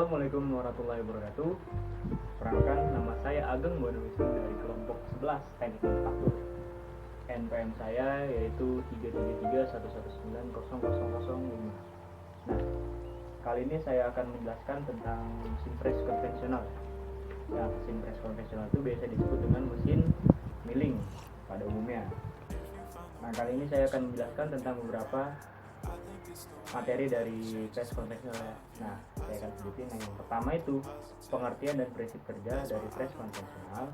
Assalamualaikum warahmatullahi wabarakatuh. Perkenalkan, nama saya Ageng Bonuwisnu dari kelompok 11 Teknik Manufaktur. NPM saya yaitu 33311900005. Nah, kali ini saya akan menjelaskan tentang mesin press konvensional. Nah, mesin press konvensional itu biasa disebut dengan mesin milling pada umumnya. Nah, kali ini saya akan menjelaskan tentang beberapa materi dari press konvensional ya. Nah, saya akan sebutin yang pertama itu pengertian dan prinsip kerja dari press konvensional.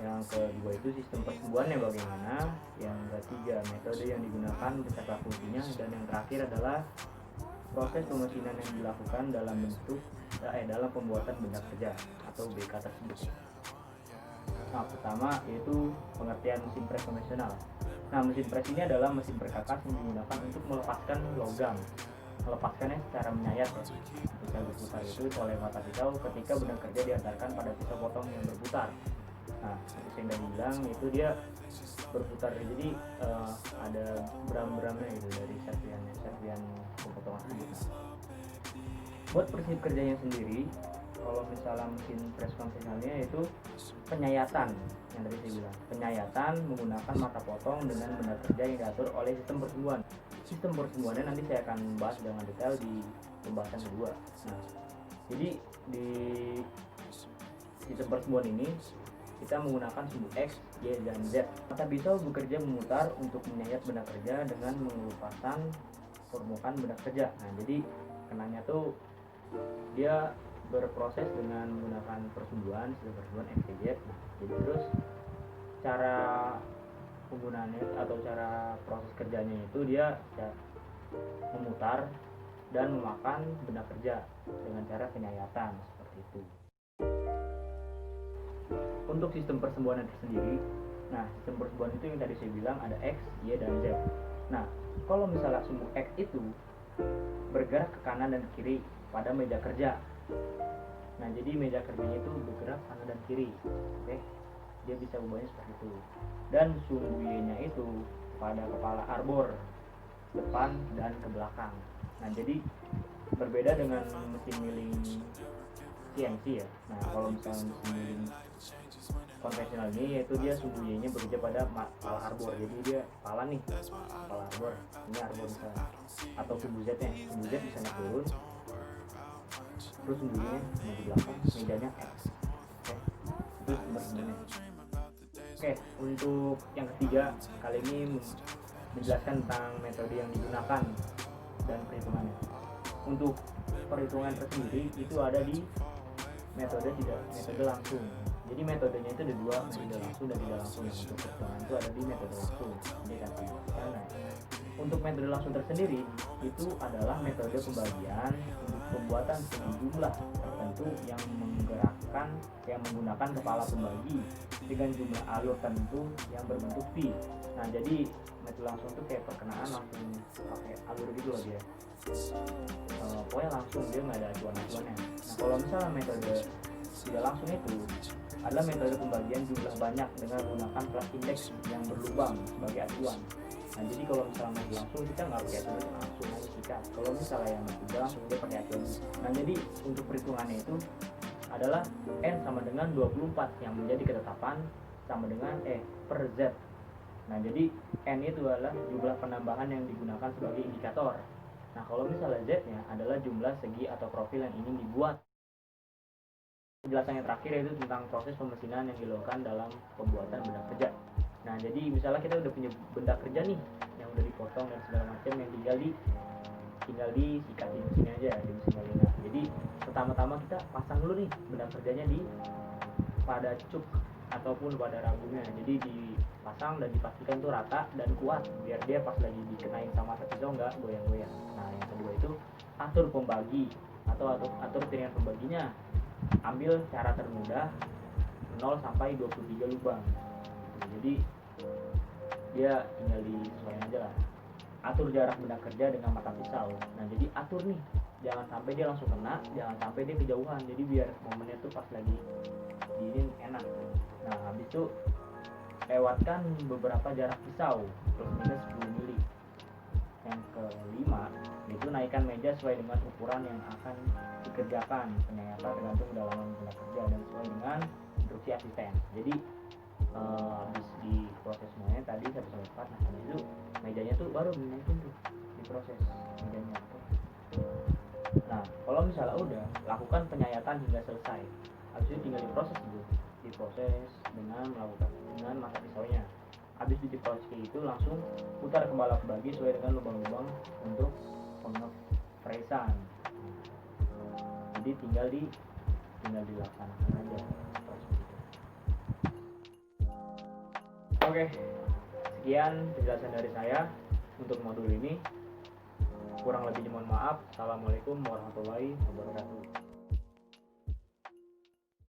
Yang kedua itu sistem pertumbuhannya bagaimana. Yang ketiga metode yang digunakan beserta fungsinya, dan yang terakhir adalah proses pemesinan yang dilakukan dalam dalam pembuatan benda kerja atau BK tersebut. Nah, pertama yaitu pengertian mesin press konvensional. Nah, mesin press ini adalah mesin perkakas yang digunakan untuk melepaskan logam. Melepaskannya secara menyayat ya. Pisau berputar itu oleh mata pisau ketika benda kerja diantarkan pada pisau potong yang berputar. Nah, seperti yang tadi bilang itu dia berputar, jadi ada beram-beramnya itu dari serpian pemotongan tersebut. Nah, buat prinsip kerjanya sendiri, kalau misalnya mesin press konvensionalnya itu penyayatan, yang tadi saya bilang penyayatan menggunakan mata potong dengan benda kerja yang diatur oleh sistem pertumbuhan. Sistem pertumbuhannya nanti saya akan bahas dengan detail di pembahasan kedua. Nah, jadi di sistem pertumbuhan ini kita menggunakan sumbu X, Y, dan Z. Mata pisau bekerja memutar untuk menyayat benda kerja dengan mengelupaskan permukaan benda kerja. Nah, jadi kenanya tuh dia berproses dengan menggunakan pertumbuhan, sistem pertumbuhan X, Y, Z. Nah, jadi terus cara penggunaannya atau cara proses kerjanya itu dia memutar dan memakan benda kerja dengan cara penyayatan seperti itu. Untuk sistem pertumbuhan tersendiri, nah sistem pertumbuhan itu yang tadi saya bilang ada X, Y, dan Z. Nah, kalau misalnya sumbu X itu bergerak ke kanan dan kiri pada meja kerja. Nah, jadi meja kerjanya itu bergerak kanan dan kiri. Oke. Dia bisa ubahnya seperti itu. Dan sumbu Y-nya itu pada kepala arbor depan dan ke belakang. Nah, jadi berbeda dengan mesin milling CNC ya. Nah, kalau misalnya mesin milling konvensional ini yaitu dia sumbu Y-nya bekerja pada kepala arbor. Jadi dia kepala nih, kepala arbor. Ini arbor misalnya. Atau sumbu Z-nya. Sumbu Z bisa naik turun. Terus sumbu Y-nya di belakang, mejanya X. Oke. Itu sumbernya. Oke, untuk yang ketiga kali ini menjelaskan tentang metode yang digunakan dan perhitungannya. Untuk perhitungan tersendiri itu ada di metode langsung. Jadi metodenya itu ada dua, metode langsung dan tidak langsung. Yang untuk perhitungan itu ada di metode langsung. Jadi untuk metode langsung tersendiri itu adalah metode pembagian untuk pembuatan sejumlah tertentu yang menggunakan kepala pembagi dengan jumlah alur tertentu yang berbentuk V. Nah, jadi metode langsung itu kayak perkenaan langsung pakai alur gitu loh dia. Pokoknya langsung, dia nggak ada acuan-acuannya. Nah, kalau misalnya metode tidak langsung itu adalah metode pembagian jumlah banyak dengan menggunakan kelas indeks yang berlubang sebagai acuan. Nah, jadi kalau misalnya metode langsung kita nggak pakai acuan, langsung aja sikat. Kalau misalnya yang metode langsung dia pakai acuan. Nah, jadi untuk perhitungannya itu adalah N sama dengan 24 yang menjadi ketetapan sama dengan per Z. Nah, jadi N itu adalah jumlah penambahan yang digunakan sebagai indikator. Nah, kalau misalnya Z-nya adalah jumlah segi atau profil yang ingin dibuat. Penjelasan yang terakhir yaitu tentang proses pemesinan yang dilakukan dalam pembuatan benda kerja. Nah, jadi misalnya kita udah punya benda kerja nih yang udah dipotong dan segala macam, yang tinggal disikat di mesin aja, di mesin milling. Jadi pertama-tama kita pasang dulu nih benda kerjanya pada cuk ataupun pada rambunya. Jadi dipasang dan dipastikan tuh rata dan kuat biar dia pas lagi dikenain sama pisau nggak goyang-goyang. Nah, yang kedua itu atur pembagi atau atur piringan pembaginya. Ambil cara termudah 0 sampai 23 lubang. Jadi dia tinggal disesuaikan aja lah. Atur jarak benda kerja dengan mata pisau. Nah, jadi atur nih, jangan sampai dia langsung kena, jangan sampai dia kejauhan. Jadi biar momennya tuh pas lagi diinin enak. Nah, habis itu lewatkan beberapa jarak pisau plus minus 10 mili. Yang kelima, Itu naikkan meja sesuai dengan ukuran yang akan dikerjakan. Penyayatan tergantung kedalaman meja kerja dan sesuai dengan instruksi asisten. Jadi habis diproses semuanya tadi 1-4, nah habis itu mejanya tuh baru dinaikin tuh, diproses mejanya tuh. Nah kalau misalnya udah, lakukan penyayatan hingga selesai. Habis itu tinggal diproses dulu, diproses dengan masak pisaunya. Habis diproses itu langsung putar kepala ke bagi sesuai dengan lubang-lubang untuk pengefresan. Jadi tinggal dilaksanakan aja proses itu. Oke, sekian penjelasan dari saya untuk modul ini. Kurang lebihnya mohon maaf. Assalamualaikum warahmatullahi wabarakatuh.